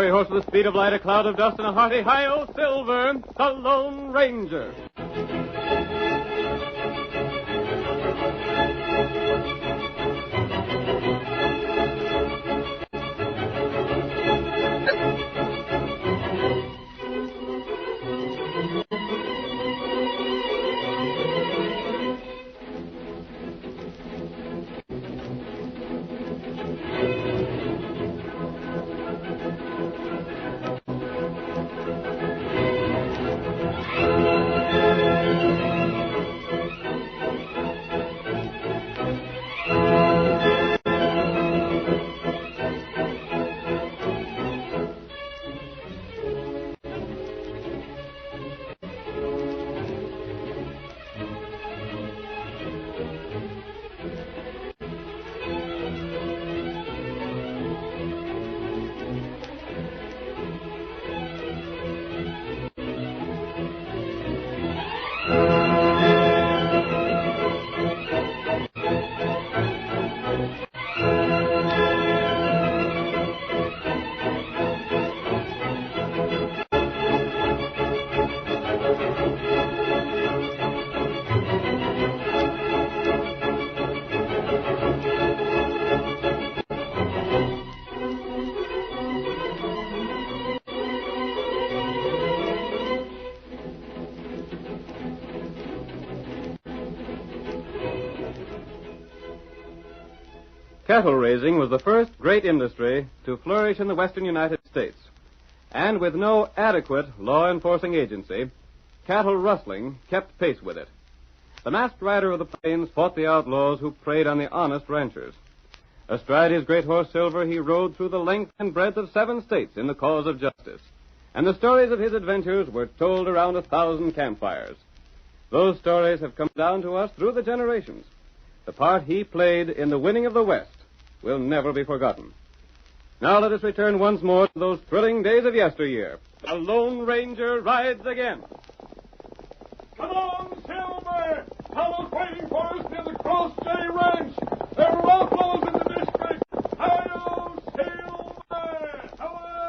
fiery horse with the speed of light, a cloud of dust, and a hearty hi-yo Silver, the Lone Ranger. Cattle raising was the first great industry to flourish in the western United States. And with no adequate law-enforcing agency, cattle rustling kept pace with it. The masked rider of the plains fought the outlaws who preyed on the honest ranchers. Astride his great horse Silver, he rode through the length and breadth of 7 states in the cause of justice. And the stories of his adventures were told around 1,000 campfires. Those stories have come down to us through the generations. The part he played in the winning of the West will never be forgotten. Now let us return once more to those thrilling days of yesteryear. The Lone Ranger rides again. Come on, Silver! Howell's waiting for us near the Cross J Ranch. There are outlaws in the district. Hi-yo, Silver! Away!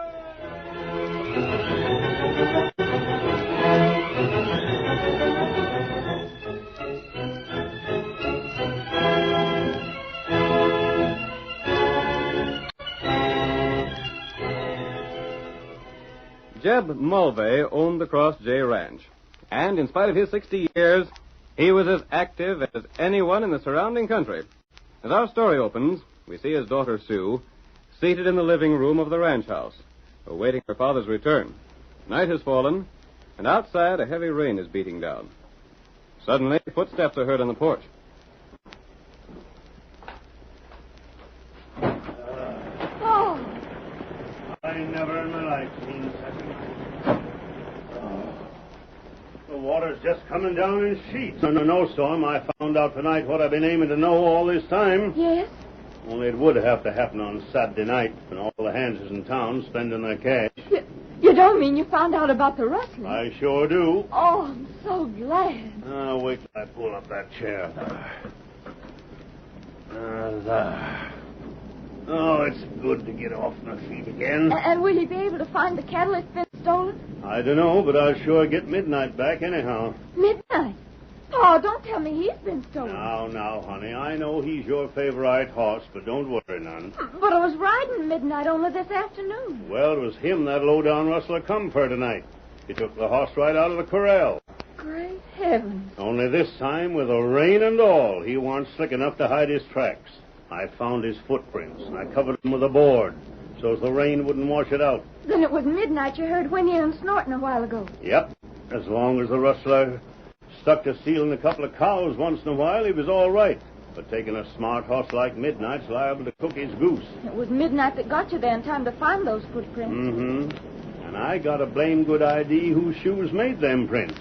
Jeb Mulvey owned the Cross J Ranch, and in spite of his 60 years, he was as active as anyone in the surrounding country. As our story opens, we see his daughter Sue seated in the living room of the ranch house, awaiting her father's return. Night has fallen, and outside a heavy rain is beating down. Suddenly, footsteps are heard on the porch. I never in my life seen such a night. The water's just coming down in sheets. Under no storm, I found out tonight what I've been aiming to know all this time. Yes? Only it would have to happen on Saturday night when all the hands is in town spending their cash. You don't mean you found out about the rustling? I sure do. Oh, I'm so glad. Now, wait till I pull up that chair. There. Oh, it's good to get off my feet again. And will you be able to find the cattle that's been stolen? I don't know, but I'll sure get Midnight back anyhow. Midnight? Oh, don't tell me he's been stolen. Now, honey, I know he's your favorite horse, but don't worry none. But I was riding Midnight only this afternoon. Well, it was him that low-down rustler come for tonight. He took the horse right out of the corral. Great heavens. Only this time, with the rain and all, he warn't slick enough to hide his tracks. I found his footprints, and I covered them with a board, so as the rain wouldn't wash it out. Then it was Midnight you heard whinnying and snorting a while ago. Yep. As long as the rustler stuck to stealing a couple of cows once in a while, he was all right. But taking a smart horse like Midnight's liable to cook his goose. It was Midnight that got you there in time to find those footprints. Mm-hmm. And I got a blame good idea whose shoes made them prints.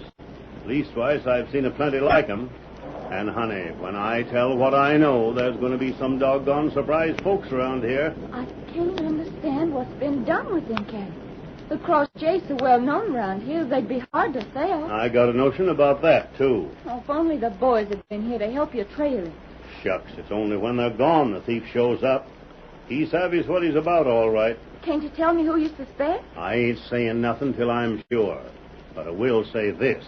Leastwise, I've seen a plenty like 'em. And, honey, when I tell what I know, there's going to be some doggone surprised folks around here. I can't understand what's been done with them cattle. The Cross J's so well known around here, they'd be hard to sell. I got a notion about that, too. Oh, if only the boys had been here to help you trail it. Shucks, it's only when they're gone the thief shows up. He savvies what he's about, all right. Can't you tell me who you suspect? I ain't saying nothing till I'm sure. But I will say this.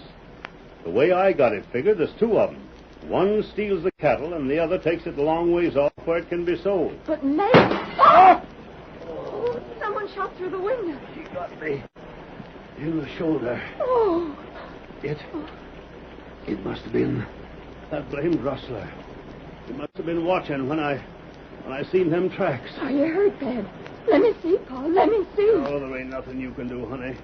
The way I got it figured, there's two of them. One steals the cattle, and the other takes it a long ways off where it can be sold. But maybe... Oh! Oh, someone shot through the window. He got me in the shoulder. Oh. It must have been that blamed rustler. He must have been watching when I seen them tracks. Are you hurt, Dad? Let me see, Paul. Let me see. Oh, there ain't nothing you can do, honey.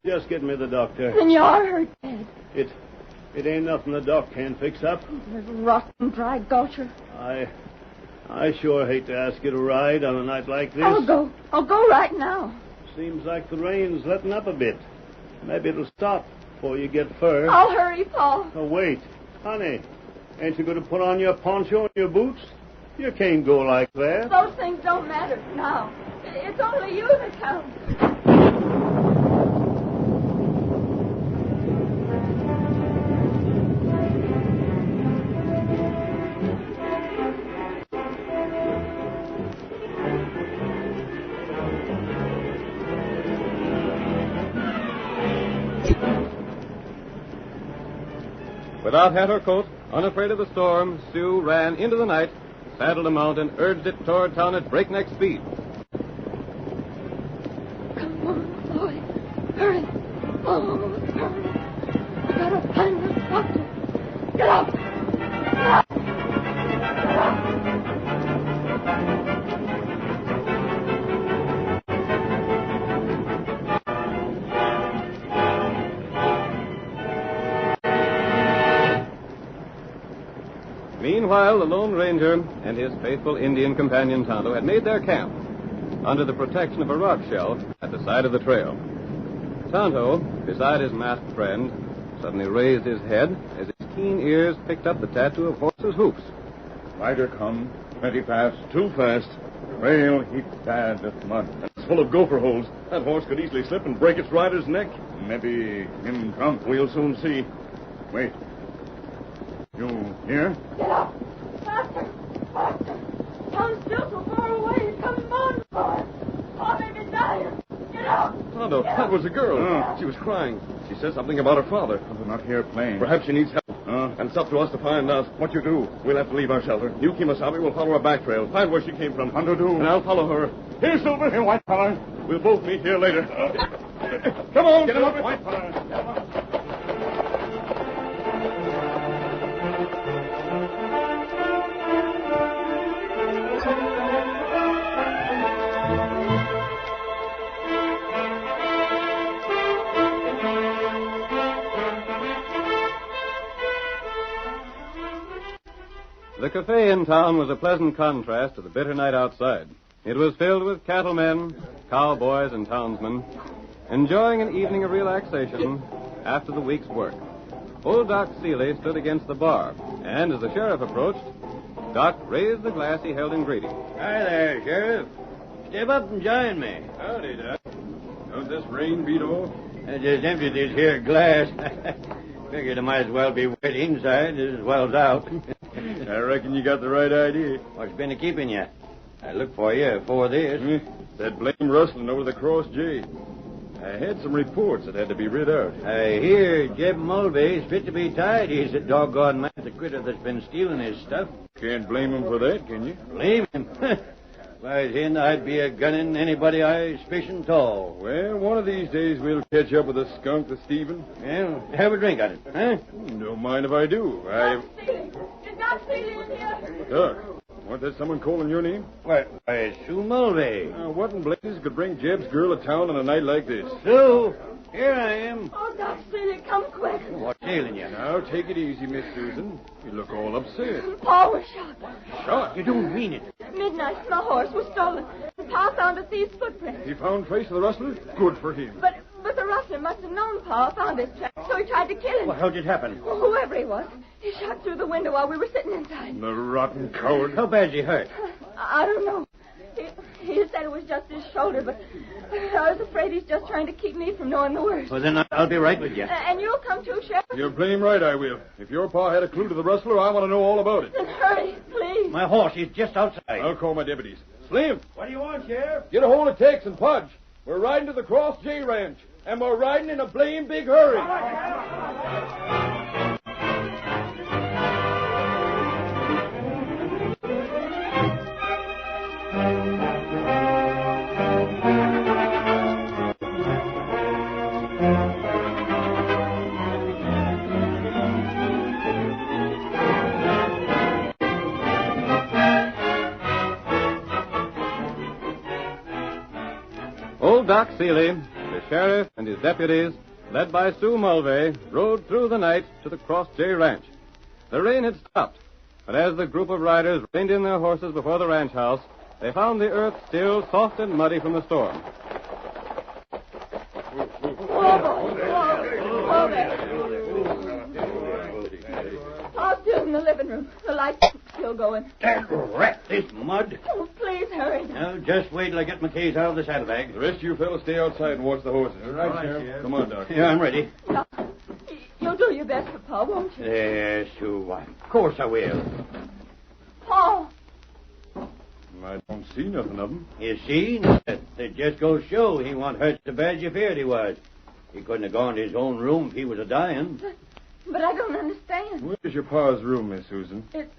Just get me the doctor. Then you are hurt, Dad. It ain't nothing the doc can't fix up. There's rotten, dry gulcher. I sure hate to ask you to ride on a night like this. I'll go right now. Seems like the rain's letting up a bit. Maybe it'll stop before you get fur. I'll hurry, Paul. Oh, wait. Honey, ain't you going to put on your poncho and your boots? You can't go like that. Those things don't matter now. It's only you that counts. Without hat or coat, unafraid of the storm, Sue ran into the night, saddled a mount, and urged it toward town at breakneck speed. Come on, boy. Hurry. Oh, hurry. I gotta find the doctor. Get up. Get up. Get up. Meanwhile, the Lone Ranger and his faithful Indian companion Tonto had made their camp under the protection of a rock shelf at the side of the trail. Tonto, beside his masked friend, suddenly raised his head as his keen ears picked up the tattoo of horses' hoofs. Rider come, plenty fast, too fast. Trail heap bad with mud. It's full of gopher holes. That horse could easily slip and break its rider's neck. Maybe him drunk. We'll soon see. Wait. You here? Get up. Faster. Faster. Tom's still so far away. He's coming on for us. Oh, may be dying. Get up. Tonto, that was a girl. She was crying. She said something about her father. I'm not here playing. Perhaps she needs help. And it's up to us to find out what you do. We'll have to leave our shelter. You, Kimasabi, will follow her back trail. Find where she came from. Hunter do. And I'll follow her. Here, Silver. Here, white feller. We'll both meet here later. Come on, Get him Silver. up, white feller. The cafe in town was a pleasant contrast to the bitter night outside. It was filled with cattlemen, cowboys, and townsmen, enjoying an evening of relaxation after the week's work. Old Doc Seeley stood against the bar, and as the sheriff approached, Doc raised the glass he held in greeting. Hi there, Sheriff. Step up and join me. Howdy, Doc. Don't this rain beat all? I just emptied this here glass. Figured I might as well be wet inside as well as out. I reckon you got the right idea. What's been a keeping you? I looked for you before this. That blame rustling over the Cross J. I had some reports that had to be rid out. I hear Jeb Mulvey's fit to be tied. He's a doggone man, the critter that's been stealing his stuff. Can't blame him for that, can you? Blame him? Why, then I'd be a gunning anybody I suspicion tall. Well, one of these days we'll catch up with a skunk to Stephen. Well, have a drink on it, huh? Don't mind if I do. Doc Seeley. Is Doc Seeley in here? Doc, wasn't that someone calling your name? Why, Sue Mulvey. What in blazes could bring Jeb's girl to town on a night like this? Sue, here I am. Oh, Doc Seeley, come quick. What's ailing you? Now, take it easy, Miss Susan. You look all upset. Paul was shot. Shot? You don't mean it. Midnight, my horse was stolen. Pa found a thief's footprint. He found trace of the rustler? Good for him. But the rustler must have known Pa found his track, so he tried to kill him. Well, how'd it happen? Well, whoever he was, he shot through the window while we were sitting inside. The rotten coward. How bad's he hurt? I don't know. He said it was just his shoulder, but I was afraid he's just trying to keep me from knowing the worst. Well, then I'll be right with you. And you'll come too, Sheriff? You're blame right I will. If your pa had a clue to the rustler, I want to know all about it. Then hurry, please. My horse, he's just outside. I'll call my deputies. Slim. What do you want, Sheriff? Get a hold of Tex and Pudge. We're riding to the Cross J Ranch, and we're riding in a blame big hurry. Old Doc Seeley, the sheriff, and his deputies, led by Sue Mulvey, rode through the night to the Cross J Ranch. The rain had stopped, but as the group of riders reined in their horses before the ranch house, they found the earth still soft and muddy from the storm. Pa's still in the living room. The light's still going. That rat, this mud. Oh, please hurry. Now, just wait till I get my case out of the saddlebag. The rest of you fellas stay outside and watch the horses. All right, Sheriff. Come on, Doc. Yeah, I'm ready. Doc, you'll do your best for Pa, won't you? Yes, Sue. Of course I will. Pa! I don't see nothing of them. You see? It just goes to show he wasn't hurt so bad you feared he was. He couldn't have gone to his own room if he was a-dying. But I don't understand. Where's your pa's room, Miss Susan? It's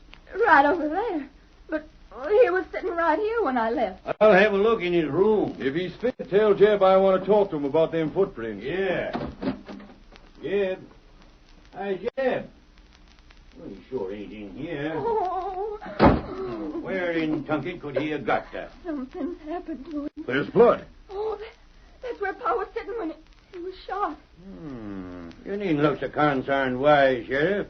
right over there. But he was sitting right here when I left. I'll have a look in his room. If he's fit, tell Jeb I want to talk to him about them footprints. Yeah. Jeb. Hi, Jeb. Well, he sure ain't in here. Oh, Where in Tunket could he have got that? something's happened to him. There's blood. Oh, that's where Pa was sitting when he was shot. You needn't look so concerned wise, Sheriff.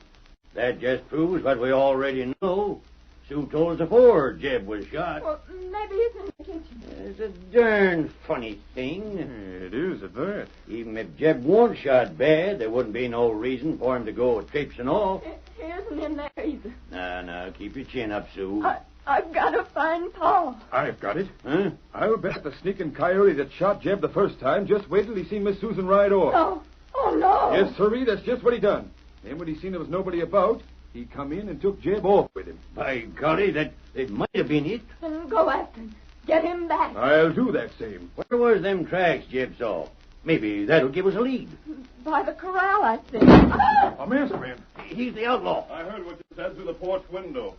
That just proves what we already know. Sue told us before Jeb was shot. Well, maybe he's in the kitchen. It's a darn funny thing. It is at that. Even if Jeb weren't shot bad, there wouldn't be no reason for him to go traipsing off. He isn't in there either. Now, keep your chin up, Sue. I've got to find Pa. I've got it. Huh? I'll bet the sneaking coyote that shot Jeb the first time just wait till he seen Miss Susan ride off. No. Oh, no. Yes, sirree, that's just what he done. Then when he seen there was nobody about, he come in and took Jeb off with him. By golly, that it might have been it. Then go after him. Get him back. I'll do that same. Where was them tracks Jeb saw? Maybe that'll give us a lead. By the corral, I think. Ah! A masked man. He's the outlaw. I heard what you said through the porch window.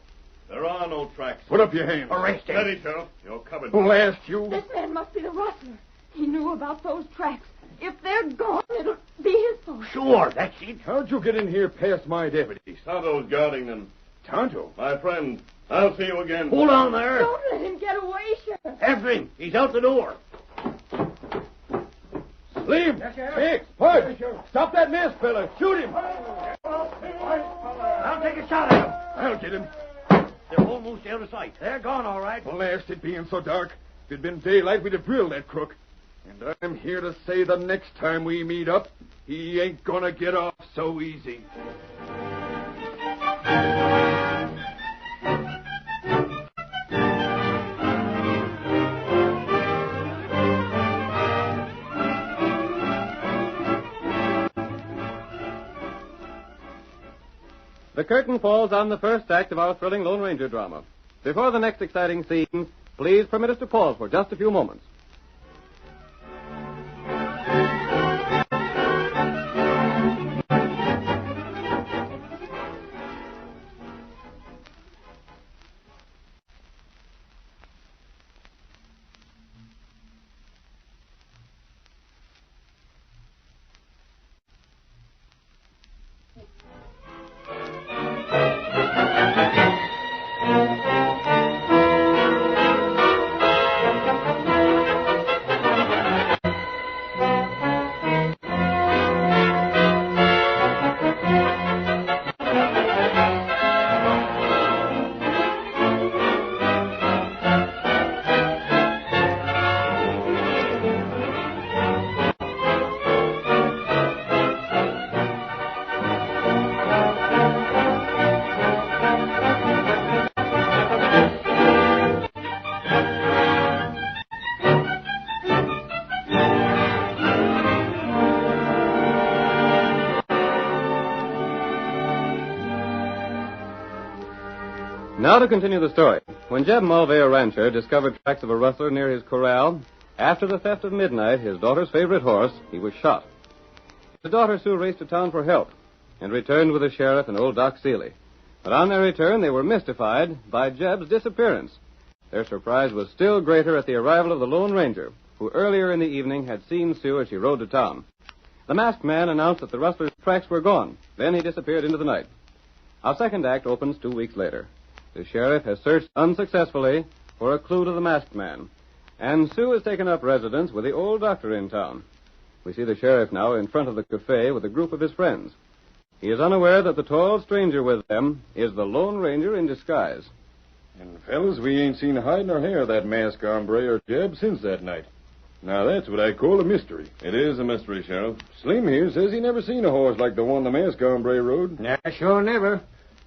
There are no tracks. Put up your hands. Arrest him. Steady, Sheriff. You're covered. Who'll ask you? This man must be the rustler. He knew about those tracks. If they're gone, it'll be his fault. Sure, that's it. How'd you get in here past my deputies? Tonto's guarding them. Tonto? My friend, I'll see you again. Hold on there. Don't let him get away, Sheriff. After him. He's out the door. Slim! Hicks! Pudge! Stop that mess, fella! Shoot him! I'll take a shot at him. I'll get him. They're almost out of sight. They're gone, all right. Blast it being so dark. If it'd been daylight, we'd have drilled that crook. And I'm here to say the next time we meet up, he ain't gonna get off so easy. The curtain falls on the first act of our thrilling Lone Ranger drama. Before the next exciting scene, please permit us to pause for just a few moments. Now to continue the story. When Jeb Mulvey, a rancher, discovered tracks of a rustler near his corral, after the theft of Midnight, his daughter's favorite horse, he was shot. His daughter Sue raced to town for help and returned with the sheriff and old Doc Seeley. But on their return, they were mystified by Jeb's disappearance. Their surprise was still greater at the arrival of the Lone Ranger, who earlier in the evening had seen Sue as she rode to town. The masked man announced that the rustler's tracks were gone. Then he disappeared into the night. Our second act opens 2 weeks later. The sheriff has searched unsuccessfully for a clue to the masked man, and Sue has taken up residence with the old doctor in town. We see the sheriff now in front of the cafe with a group of his friends. He is unaware that the tall stranger with them is the Lone Ranger in disguise. And, fellas, we ain't seen hide nor hair of that masked hombre or Jeb since that night. Now, that's what I call a mystery. It is a mystery, Sheriff. Slim here says he never seen a horse like the one the masked hombre rode. Yeah, sure never.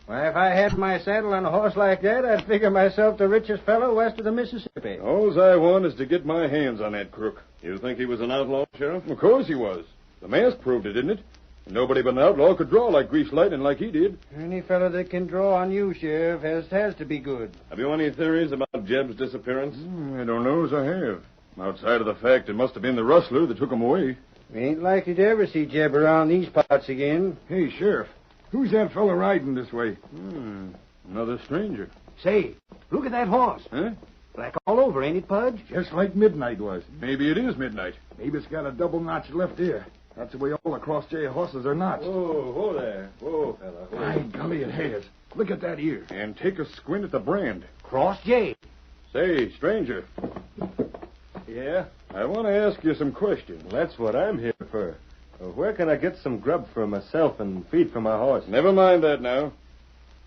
Why, if I had my saddle on a horse like that, I'd figure myself the richest fellow west of the Mississippi. All I want is to get my hands on that crook. You think he was an outlaw, Sheriff? Of course he was. The mask proved it, didn't it? And nobody but an outlaw could draw like greased lightning like he did. Any fellow that can draw on you, Sheriff, has to be good. Have you any theories about Jeb's disappearance? I don't know as I have. Outside of the fact it must have been the rustler that took him away. We ain't likely to ever see Jeb around these parts again. Hey, Sheriff, who's that fella riding this way? Another stranger. Say, look at that horse. Huh? Black all over, ain't it, Pudge? Just like Midnight was. Maybe it is Midnight. Maybe it's got a double-notched left ear. That's the way all the cross-jay horses are notched. Whoa there. Whoa, fella. By golly, it has. Look at that ear. And take a squint at the brand. Cross J. Say, stranger. Yeah? I want to ask you some questions. That's what I'm here for. Where can I get some grub for myself and feed for my horse? Never mind that now.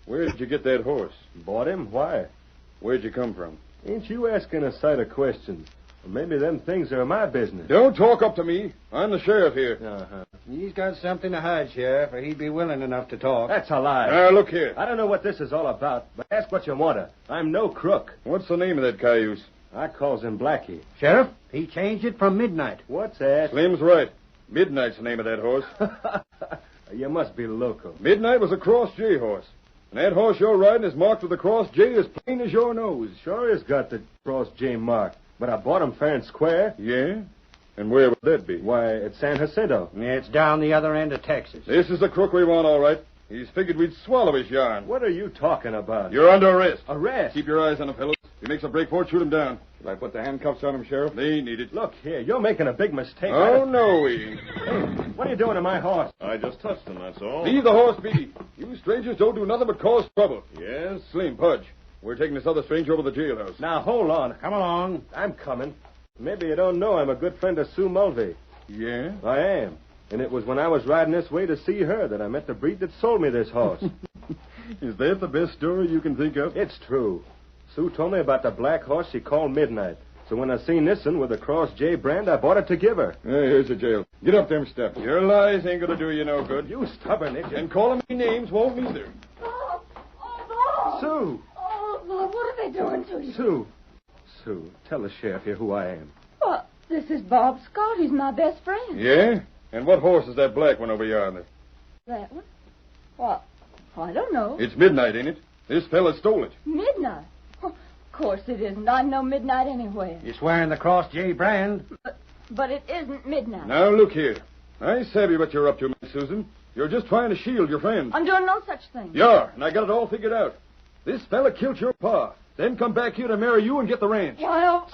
Where did you get that horse? Bought him? Why? Where'd you come from? Ain't you asking a sight of questions? Well, maybe them things are my business. Don't talk up to me. I'm the sheriff here. Uh-huh. He's got something to hide, Sheriff, or he'd be willing enough to talk. That's a lie. Now, look here. I don't know what this is all about, but ask what you want to. I'm no crook. What's the name of that cayuse? I calls him Blackie. Sheriff, he changed it from Midnight. What's that? Slim's right. Midnight's the name of that horse. You must be loco. Midnight was a cross J horse. And that horse you're riding is marked with the cross J as plain as your nose. Sure has got the cross J mark, but I bought him fair and square. Yeah? And where would that be? Why, at San Jacinto. Yeah, it's down the other end of Texas. This is the crook we want, all right. He's figured we'd swallow his yarn. What are you talking about? You're under arrest. Arrest? Keep your eyes on him, fellows. If he makes a break for it, shoot him down. Should I put the handcuffs on him, Sheriff? They need it. Look here, you're making a big mistake. Oh, no, we ain't. Hey, what are you doing to my horse? I just touched him, that's all. Leave the horse be. You strangers don't do nothing but cause trouble. Yes? Slim, Pudge. We're taking this other stranger over to the jailhouse. Now, hold on. Come along. I'm coming. Maybe you don't know I'm a good friend of Sue Mulvey. Yeah? I am. And it was when I was riding this way to see her that I met the breed that sold me this horse. Is that the best story you can think of? It's true. Sue told me about the black horse she called Midnight. So when I seen this one with the Cross J brand, I bought it to give her. Hey, here's the jail. Get up them steps. Your lies ain't gonna do you no good. You stubborn idiot. And calling me names won't either. Bob! Oh, Bob! Sue! Oh, Bob, what are they doing to you? Sue, tell the sheriff here who I am. Well, this is Bob Scott. He's my best friend. Yeah? And what horse is that black one over yonder? That one? Well, I don't know. It's Midnight, ain't it? This fella stole it. Midnight? Oh, of course it isn't. I know Midnight anywhere. You're swearing the Cross J brand? But it isn't Midnight. Now, look here. I savvy what you're up to, Miss Susan. You're just trying to shield your friend. I'm doing no such thing. You are, and I got it all figured out. This fella killed your pa, then come back here to marry you and get the ranch. Well,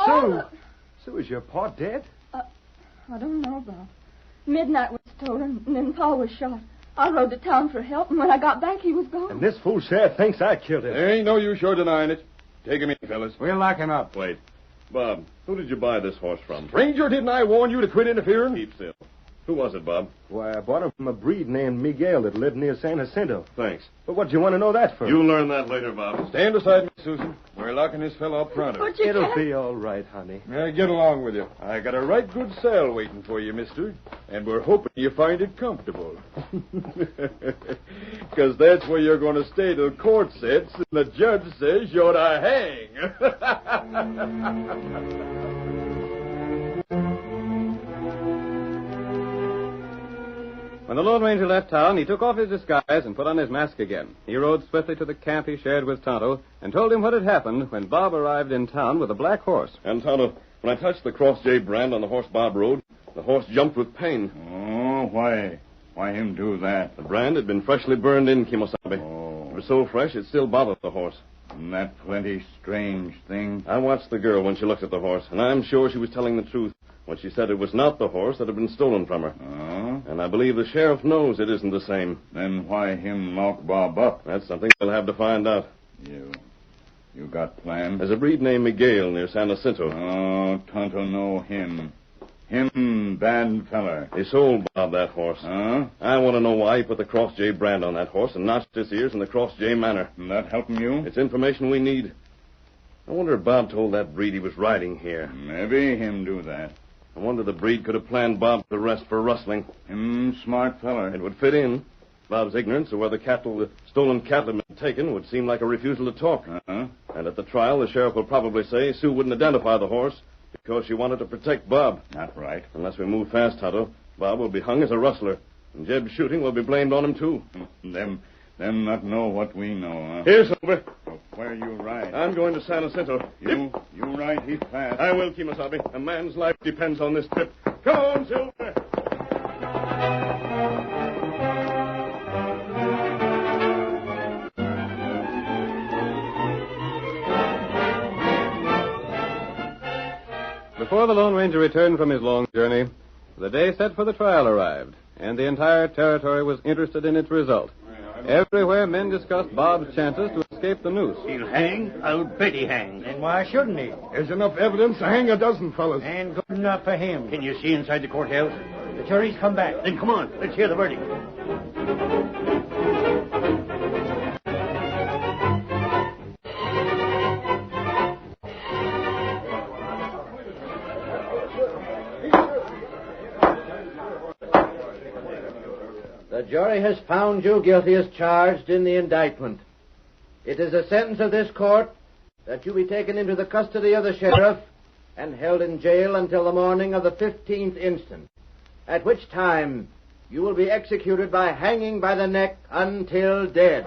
Sue, is your pa dead? I don't know, Bob. Midnight was stolen, and then Pa was shot. I rode to town for help, and when I got back, he was gone. And this fool sheriff thinks I killed him. There ain't no use your denying it. Take him in, fellas. We'll lock him up. Wait. Bob, who did you buy this horse from? Stranger, didn't I warn you to quit interfering? Keep still. Who was it, Bob? Why, I bought him from a breed named Miguel that lived near San Jacinto. Thanks. But what'd you want to know that for? You'll learn that later, Bob. Stand aside, Miss Susan. We're locking this fellow up pronto. But you It'll can't. be all right, honey. Get along with you. I got a right good cell waiting for you, mister. And we're hoping you find it comfortable. 'Cause that's where you're going to stay till court sets and the judge says you're to hang. When the Lone Ranger left town, he took off his disguise and put on his mask again. He rode swiftly to the camp he shared with Tonto and told him what had happened when Bob arrived in town with a black horse. And, Tonto, when I touched the Cross J brand on the horse Bob rode, the horse jumped with pain. Oh, why? Why him do that? The brand had been freshly burned in, Kimosabe. Oh. It was so fresh it still bothered the horse. And that plenty strange thing. I watched the girl when she looked at the horse, and I'm sure she was telling the truth when she said it was not the horse that had been stolen from her. Oh? And I believe the sheriff knows it isn't the same. Then why him lock Bob up? That's something we'll have to find out. You got plans? There's a breed named Miguel near San Jacinto. Oh, Tonto know him. Him bad feller. He sold Bob that horse. Huh? I want to know why he put the Cross J brand on that horse and notched his ears in the Cross J manner. That helping you? It's information we need. I wonder if Bob told that breed he was riding here. Maybe him do that. I wonder the breed could have planned Bob's arrest for rustling. Him smart feller. It would fit in. Bob's ignorance of where the stolen cattle had been taken would seem like a refusal to talk. Uh-huh. And at the trial, the sheriff will probably say Sue wouldn't identify the horse because she wanted to protect Bob. Not right. Unless we move fast, Tonto, Bob will be hung as a rustler. And Jeb's shooting will be blamed on him, too. Them not know what we know, huh? Here, Silver. Where you ride? I'm going to San Jacinto. You ride heap fast. I will, Kimosabe. A man's life depends on this trip. Come on, Silver. Before the Lone Ranger returned from his long journey, the day set for the trial arrived, and the entire territory was interested in its result. Everywhere, men discussed Bob's chances to escape the noose. He'll hang. I'll bet he hangs. And why shouldn't he? There's enough evidence to hang a dozen fellas. And good enough for him. Can you see inside the courthouse? The jury's come back. Then come on. Let's hear the verdict. The jury has found you guilty as charged in the indictment. It is a sentence of this court that you be taken into the custody of the sheriff and held in jail until the morning of the 15th instant, at which time you will be executed by hanging by the neck until dead.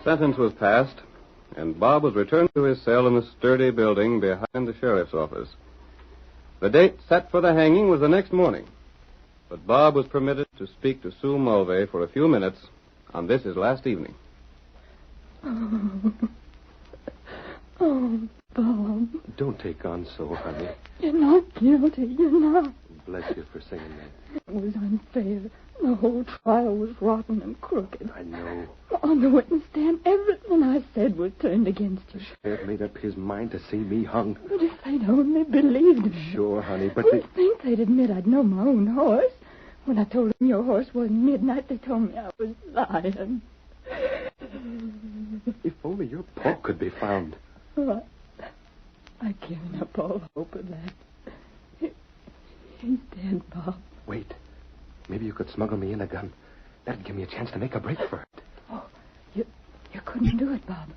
Sentence was passed, and Bob was returned to his cell in the sturdy building behind the sheriff's office. The date set for the hanging was the next morning, but Bob was permitted to speak to Sue Mulvey for a few minutes on this his last evening. Oh, Bob. Don't take on so, honey. You're not guilty. You're not. Bless you for saying that. It was unfair. The whole trial was rotten and crooked. I know. On the witness stand, everything I said was turned against you. Sheriff made up his mind to see me hung. But if they'd only believed me. Sure, honey, but You'd think they'd admit I'd know my own horse. When I told them your horse wasn't midnight, they told me I was lying. If only your paw could be found. Oh, I've given up all hope of that. He's dead, Bob. Wait. Maybe you could smuggle me in a gun. That'd give me a chance to make a break for it. Oh, you couldn't do it, Bob.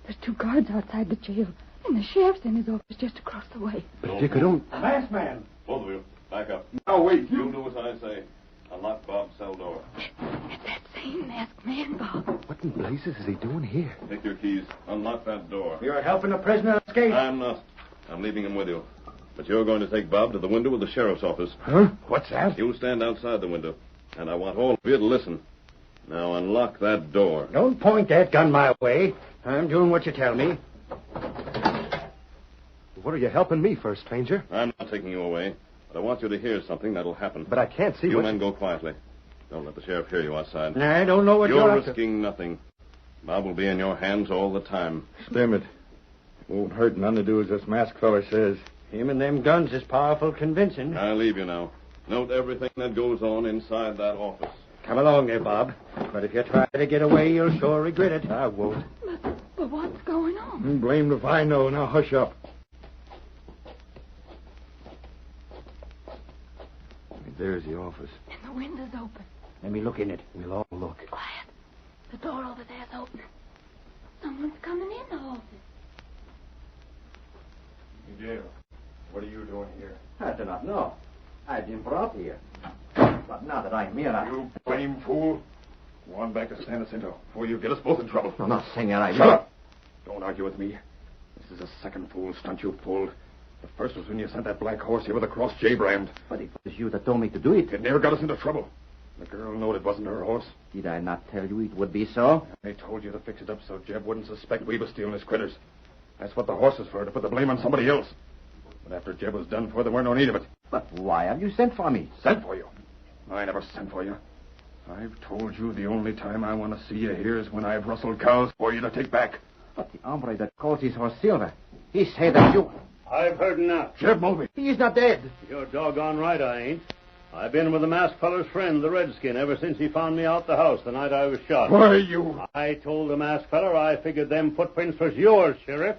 There's 2 guards outside the jail, and the sheriff's in his office just across the way. But if you could only... Last man. Both of you, back up. Now, wait. You do as I say. Unlock Bob's cell door. It's that same masked man, Bob. What in blazes is he doing here? Take your keys. Unlock that door. You're helping a prisoner escape. I'm not. I'm leaving him with you. But you're going to take Bob to the window of the sheriff's office. Huh? What's that? You stand outside the window, and I want all of you to listen. Now unlock that door. Don't point that gun my way. I'm doing what you tell me. What are you helping me for, stranger? I'm not taking you away, but I want you to hear something that'll happen. But I can't see you what... men go quietly. Don't let the sheriff hear you outside. I don't know what You're up to. risking nothing. Bob will be in your hands all the time. Stem it. Won't hurt none to do as this masked feller says. Him and them guns is powerful convincing. I'll leave you now. Note everything that goes on inside that office. Come along there, Bob. But if you try to get away, you'll sure regret it. I won't. But what's going on? Blamed if I know. Now hush up. There's the office. And the window's open. Let me look in it. We'll all look. Quiet. The door over there's open. Someone's coming in the office. Miguel, what are you doing here? I do not know. I've been brought here. But now that I'm here, You blame fool. Go on back to San Jacinto before you get us both in trouble. No, senor, Shut up! Don't argue with me. This is the second fool stunt you pulled. The first was when you sent that black horse here with a cross J brand. But it was you that told me to do it. It never got us into trouble. The girl knowed it wasn't her horse. Did I not tell you it would be so? I told you to fix it up so Jeb wouldn't suspect we was stealing his critters. That's what the horse is for, to put the blame on somebody else. But after Jeb was done for, there weren't no need of it. But why have you sent for me? Sent for you? I never sent for you. I've told you the only time I want to see you here is when I've rustled cows for you to take back. But the hombre that calls his horse Silver, he said that you... I've heard enough. Jeb Mulvey. He is not dead. You're doggone right I ain't. I've been with the masked feller's friend, the Redskin, ever since he found me out the house the night I was shot. Why, you... I told the masked feller I figured them footprints was yours, Sheriff.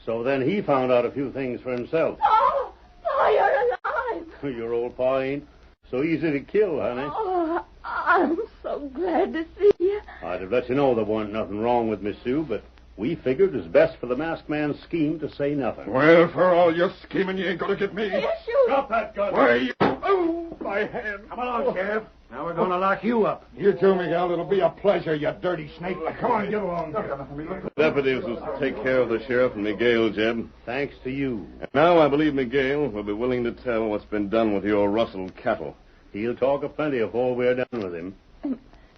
So then he found out a few things for himself. Oh, you're alive. Your old pa ain't so easy to kill, honey. Oh, I'm so glad to see you. I'd have let you know there wasn't nothing wrong with Miss Sue, but we figured it was best for the masked man's scheme to say nothing. Well, for all your scheming, you ain't gonna get me. Yes, you... Drop that gun. Why, you... Oh, my hand. Come along, Sheriff. Now we're going to lock you up. You too, Miguel. It'll be a pleasure, you dirty snake. Come on, get along. The deputies was to take care of the sheriff and Miguel, Jeb. Thanks to you. And now I believe Miguel will be willing to tell what's been done with your rustled cattle. He'll talk a plenty before we're done with him.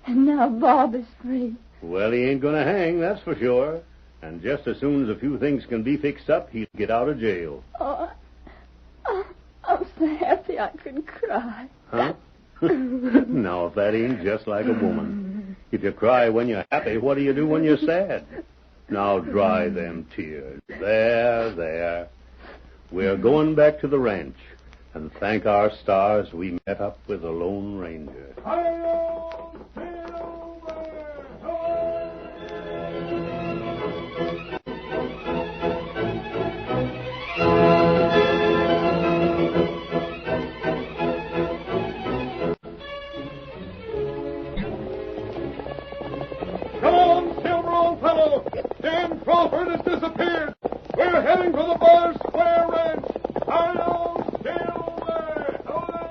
And now Bob is free. Well, he ain't going to hang, that's for sure. And just as soon as a few things can be fixed up, he'll get out of jail. Oh, I'm so happy I could cry. Huh? Now, if that ain't just like a woman. If you cry when you're happy, what do you do when you're sad? Now, dry them tears. There. We're going back to the ranch and thank our stars we met up with the Lone Ranger. Hi-yo, Silver! Come on, Silver, old fellow! Dan Crawford has disappeared! We're heading for the Bar Square Ranch! Hi-yo, Silver! Hooray!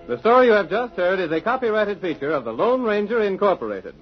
The story you have just heard is a copyrighted feature of the Lone Ranger Incorporated.